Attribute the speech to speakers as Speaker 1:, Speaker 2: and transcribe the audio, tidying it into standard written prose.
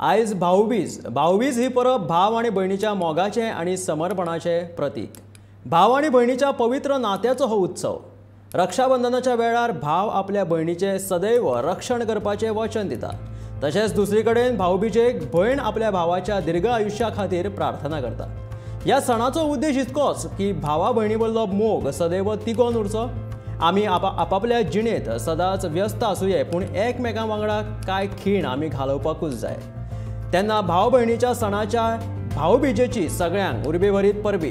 Speaker 1: आयज भाऊबीज भाऊबीज ही परब भाव आणि भयणीच्या मोगाचे आणि समर्पणाचे प्रतीक। भाव आणि भयणीच्या पवित्र नात्याचो हो उत्सव। रक्षाबंधनाच्या वेळार भाव आपल्या भयणीचे सदैव रक्षण करपाचे वचन दिता। तशेंच दुसरीकडेन भाऊबीजेक भयण आपल्या भावाच्या दीर्घ आयुष्या खातीर प्रार्थना करता। ह्या सणाचो उद्देश इतकोच की भावा भयणी वयलो मोग सदैव तिगोवन उरचो। आमी आपापल्या जिणेंत सदांच व्यस्त आसुये पूण एकमेकां वांगडा कांय खीण आमी घालोवपाकूच जाय। तेन्ना भाव भयणीच्या सणाच्या भाऊबीजेची सगळ्यांक उर्बेभरीत परबी।